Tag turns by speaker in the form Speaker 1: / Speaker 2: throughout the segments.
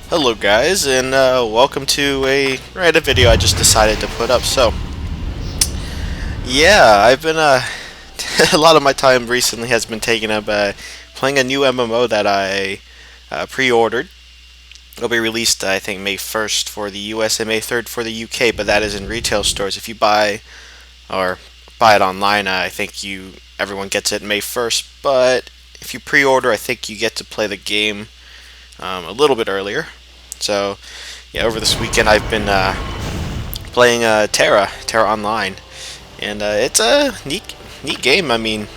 Speaker 1: Hello guys, and welcome to a random video I just decided to put up. So, yeah, I've been a lot of my time recently has been taken up playing a new MMO that I pre-ordered. It'll be released, I think, May 1st for the US and May 3rd for the UK, but that is in retail stores. If you buy it online, I think everyone gets it May 1st. But if you pre-order, I think you get to play the game a little bit earlier. So, yeah, over this weekend I've been playing Terra Online, and it's a neat game. I mean,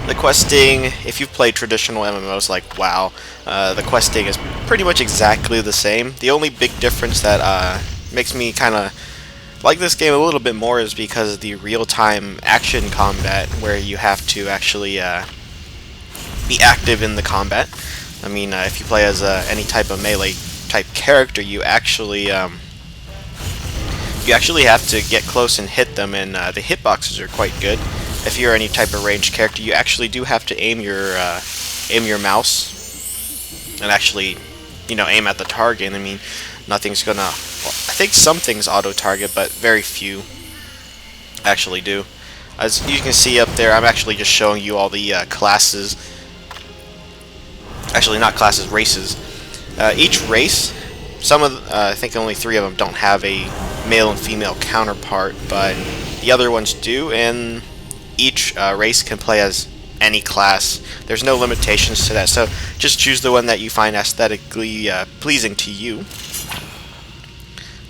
Speaker 1: the questing, if you've played traditional MMOs like WoW, the questing is pretty much exactly the same. The only big difference that makes me kind of like this game a little bit more is because of the real-time action combat, where you have to actually be active in the combat. I mean, if you play as any type of melee type character, you actually have to get close and hit them, and the hitboxes are quite good. If you're any type of ranged character, you actually do have to aim your mouse and actually, aim at the target. I mean, nothing's gonna. Well, I think some things auto target, but very few actually do. As you can see up there, I'm actually just showing you all the classes. Actually, not classes, races. Each race, I think only 3 of them don't have a male and female counterpart, but the other ones do, and each race can play as any class. There's no limitations to that, so just choose the one that you find aesthetically pleasing to you.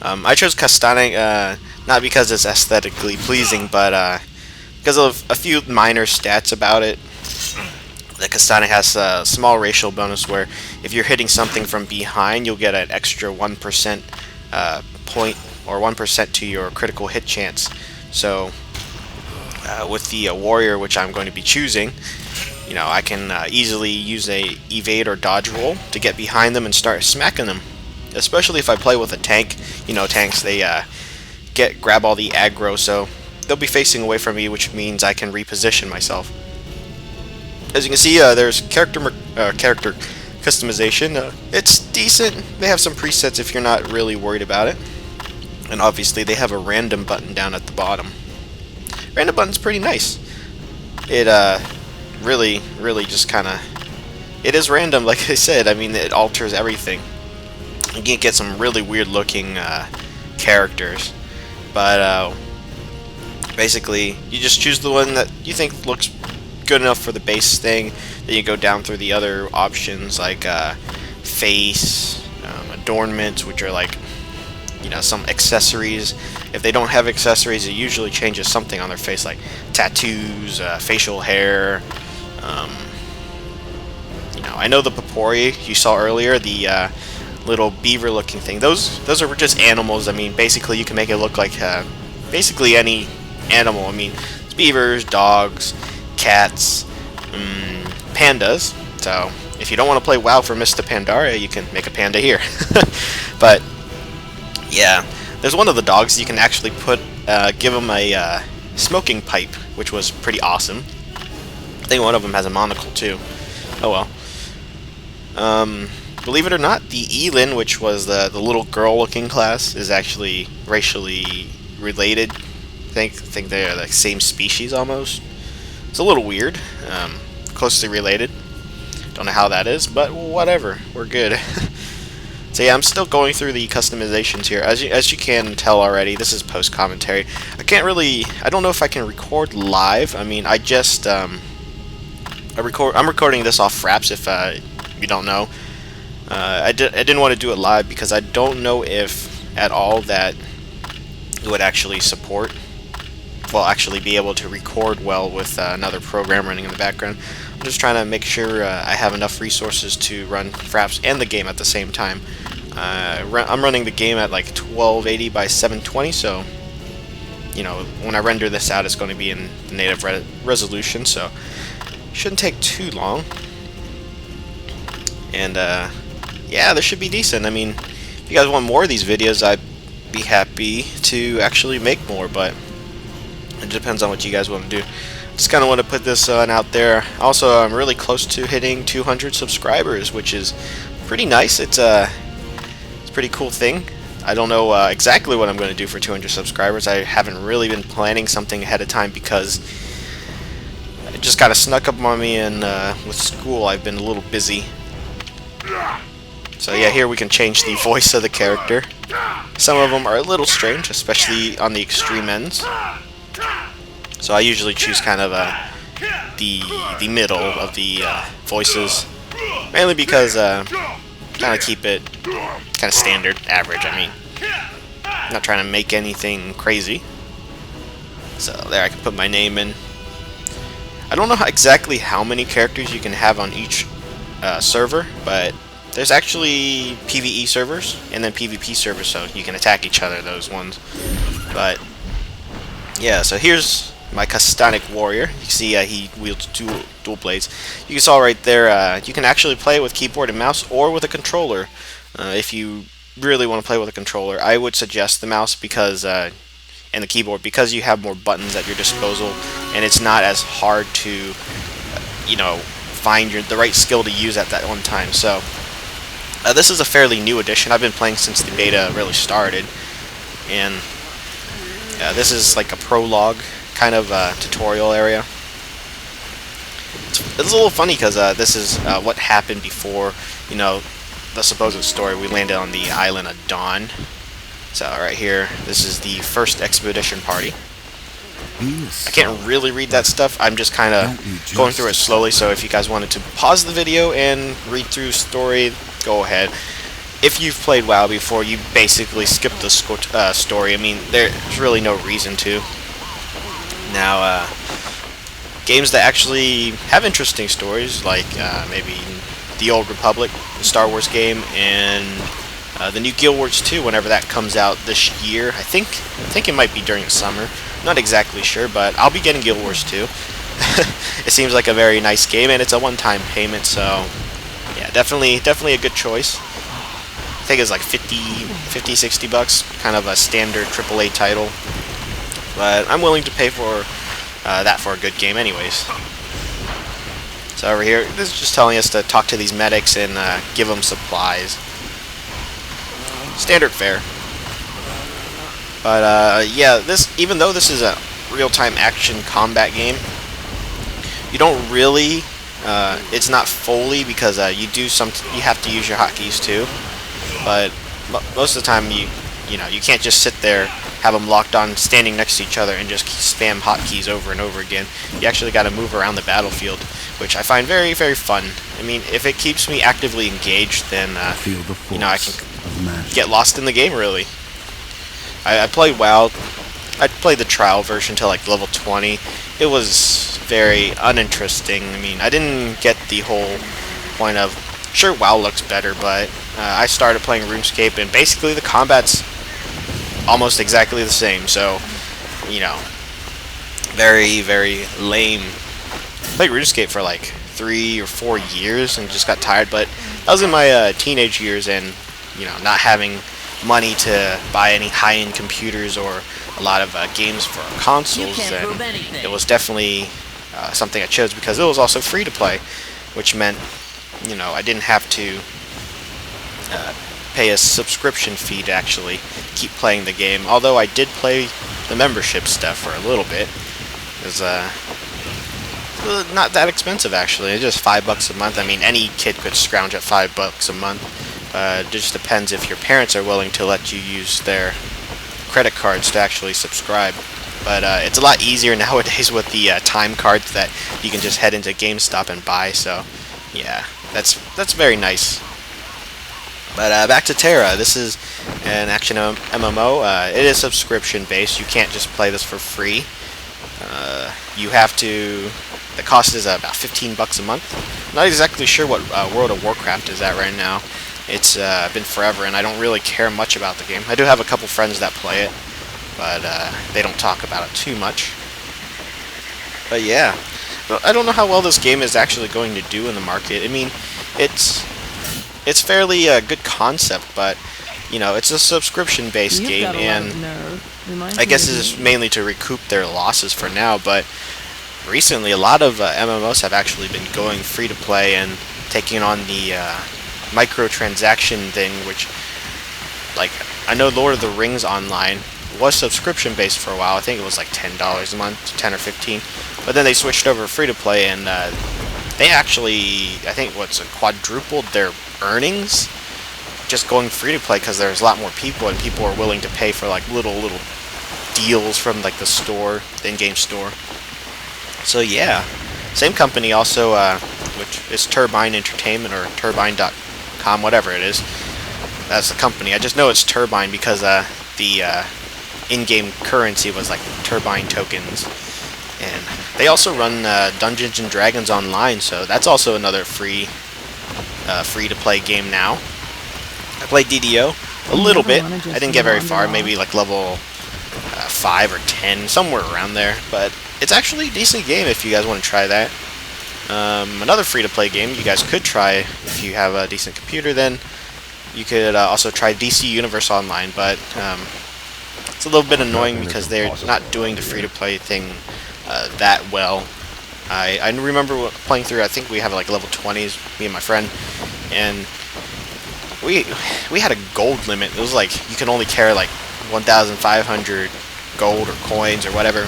Speaker 1: I chose Castane, not because it's aesthetically pleasing, but because of a few minor stats about it. The Castane has a small racial bonus where if you're hitting something from behind, you'll get an extra 1% point or 1% to your critical hit chance. So with the warrior, which I'm going to be choosing, I can easily use a evade or dodge roll to get behind them and start smacking them. Especially if I play with a tank. Tanks, they grab all the aggro, so they'll be facing away from me, which means I can reposition myself. As you can see, there's character customization. It's decent. They have some presets if you're not really worried about it. And obviously they have a random button down at the bottom. Random button's pretty nice. It really just kind of... It is random, like I said. I mean, it alters everything. You can get some really weird looking characters. But basically, you just choose the one that you think looks good enough for the base thing. Then you go down through the other options like face, adornments, which are like some accessories. If they don't have accessories, it usually changes something on their face, like tattoos, facial hair. I know the Papori you saw earlier, the little beaver looking thing. Those are just animals. I mean, basically you can make it look like basically any animal. I mean, it's beavers, dogs, cats, pandas. So if you don't want to play WoW for Mr. Pandaria, you can make a panda here. But yeah, there's one of the dogs you can actually give him a smoking pipe, which was pretty awesome. I think one of them has a monocle too. Oh well. Believe it or not, the Elin, which was the little girl-looking class, is actually racially related. I think they're the same species almost. It's a little weird, closely related. Don't know how that is, but whatever. We're good. So yeah, I'm still going through the customizations here. As you can tell already, this is post commentary. I don't know if I can record live. I mean, I'm recording this off Fraps. If you don't know, I didn't want to do it live because I don't know if at all that it would actually support. Well, actually be able to record well with another program running in the background. I'm just trying to make sure I have enough resources to run Fraps and the game at the same time. I'm running the game at like 1280 by 720, so when I render this out, it's going to be in the native resolution, so it shouldn't take too long. And yeah, this should be decent. I mean, if you guys want more of these videos, I'd be happy to actually make more, but it depends on what you guys want to do. Just kind of want to put this out there. Also, I'm really close to hitting 200 subscribers, which is pretty nice. It's a pretty cool thing. I don't know exactly what I'm going to do for 200 subscribers. I haven't really been planning something ahead of time because it just kind of snuck up on me, and with school I've been a little busy. So yeah, here we can change the voice of the character. Some of them are a little strange, especially on the extreme ends. So I usually choose kind of the middle of the voices, mainly because kind of keep it kind of standard, average. I mean, I'm not trying to make anything crazy. So there, I can put my name in. I don't know exactly how many characters you can have on each server, but there's actually PvE servers and then PvP servers, so you can attack each other, those ones. But yeah, so here's my Castanic warrior. You can see he wields dual blades. You saw right there, you can actually play with keyboard and mouse or with a controller. If you really want to play with a controller, I would suggest the mouse because and the keyboard, because you have more buttons at your disposal, and it's not as hard to find the right skill to use at that one time. So this is a fairly new edition. I've been playing since the beta really started, and this is like a prologue kind of tutorial area. It's a little funny because this is what happened before, the supposed story. We landed on the island of Dawn. So right here, this is the first expedition party. I can't really read that stuff. I'm just kind of going through it slowly, so if you guys wanted to pause the video and read through story, go ahead. If you've played WoW before, you basically skip the story. I mean, there's really no reason to. Now, games that actually have interesting stories, like maybe The Old Republic, the Star Wars game, and the new Guild Wars 2, whenever that comes out this year. I think it might be during the summer. Not exactly sure, but I'll be getting Guild Wars 2. It seems like a very nice game, and it's a one-time payment, so yeah, definitely a good choice. I think it's like 50, 60 bucks, kind of a standard AAA title. But I'm willing to pay for that for a good game anyways. So over here, this is just telling us to talk to these medics and give them supplies. Standard fare. But yeah, even though this is a real-time action combat game, you don't really, it's not fully, because you have to use your hotkeys too. But most of the time, you can't just sit there, have them locked on, standing next to each other, and just spam hotkeys over and over again. You actually got to move around the battlefield, which I find very, very fun. I mean, if it keeps me actively engaged, then I can get lost in the game, really. I played WoW. I played the trial version till like level 20. It was very uninteresting. I mean, I didn't get the whole point of, sure, WoW looks better, but I started playing RuneScape, and basically the combat's almost exactly the same. So, very, very lame. I played RuneScape for like 3 or 4 years and just got tired, but that was in my teenage years, and not having money to buy any high-end computers or a lot of games for consoles, and it was definitely something I chose because it was also free to play, which meant I didn't have to pay a subscription fee to actually keep playing the game. Although I did play the membership stuff for a little bit. It was not that expensive, actually. It's just $5 a month. I mean, any kid could scrounge at $5 a month. It just depends if your parents are willing to let you use their credit cards to actually subscribe. But it's a lot easier nowadays with the time cards that you can just head into GameStop and buy. So yeah, that's very nice. But back to TERA. This is an action MMO. It is subscription based. You can't just play this for free. You have to. The cost is about $15 a month. Not exactly sure what World of Warcraft is at right now. It's been forever, and I don't really care much about the game. I do have a couple friends that play it, but they don't talk about it too much. But yeah, I don't know how well this game is actually going to do in the market. I mean, it's fairly a good concept, but it's a subscription-based game, and I guess it's mainly to recoup their losses for now. But recently, a lot of MMOs have actually been going free to play and taking on the microtransaction thing, which, like, I know Lord of the Rings Online was subscription based for a while. I think it was like $10 a month, 10 or 15, but then they switched over free to play, and they actually, I think, quadrupled their earnings just going free to play, because there's a lot more people, and people are willing to pay for like little deals from like the store, the in-game store. So yeah, same company also, which is Turbine Entertainment or Turbine.com, whatever it is. That's the company. I just know it's Turbine because the in-game currency was like Turbine tokens, and they also run Dungeons and Dragons Online, so that's also another free-to-play game now. I played DDO a little bit. I didn't get very far, maybe like level 5 or 10, somewhere around there, but it's actually a decent game if you guys want to try that. Another free-to-play game you guys could try if you have a decent computer, then you could also try DC Universe Online, but it's a little bit annoying because they're not doing the free-to-play thing that well. I remember playing through, I think we have like level 20s, me and my friend, and we had a gold limit. It was like you can only carry like 1,500 gold or coins or whatever,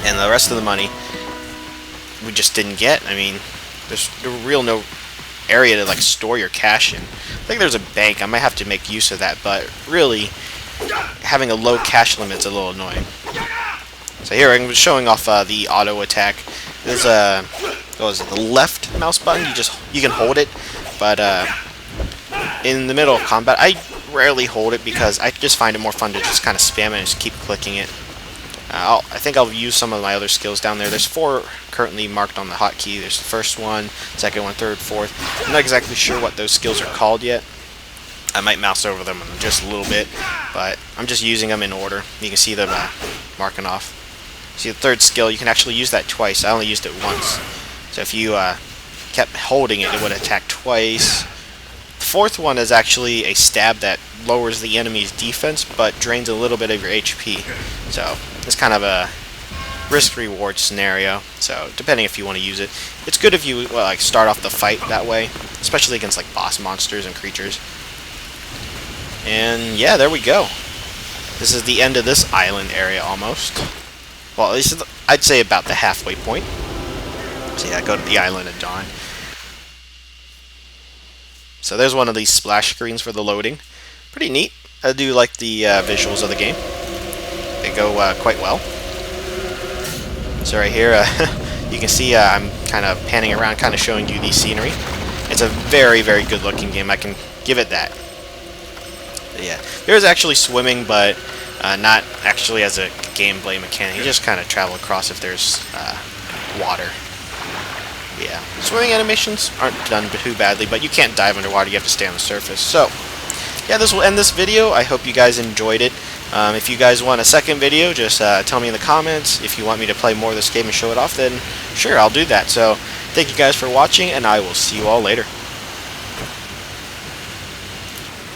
Speaker 1: and the rest of the money we just didn't get. I mean, there's no area to like store your cash in. I think there's a bank. I might have to make use of that, but really having a low cash limit's a little annoying. So here I'm showing off the auto attack. There's a the left mouse button. You can hold it, but in the middle of combat, I rarely hold it because I just find it more fun to just kind of spam it and just keep clicking it. I think I'll use some of my other skills down there. There's 4 currently marked on the hotkey. There's the first one, second one, third, fourth. I'm not exactly sure what those skills are called yet. I might mouse over them in just a little bit, but I'm just using them in order. You can see them marking off. See the third skill, you can actually use that twice. I only used it once. So if you kept holding it, it would attack twice. The fourth one is actually a stab that lowers the enemy's defense, but drains a little bit of your HP. So it's kind of a risk-reward scenario. So depending if you want to use it, it's good if you like start off the fight that way, especially against like boss monsters and creatures. And yeah, there we go. This is the end of this island area almost. Well, at least I'd say about the halfway point. So yeah, go to the Island of Dawn. So there's one of these splash screens for the loading. Pretty neat. I do like the visuals of the game. They go quite well. So right here, you can see I'm kind of panning around, kind of showing you the scenery. It's a very, very good looking game. I can give it that. But yeah, there's actually swimming, but not actually as a gameplay mechanic. You just kind of travel across if there's water. Yeah, swimming animations aren't done too badly, but you can't dive underwater. You have to stay on the surface. So yeah, this will end this video. I hope you guys enjoyed it. If you guys want a second video, just tell me in the comments. If you want me to play more of this game and show it off, then sure, I'll do that. So thank you guys for watching, and I will see you all later.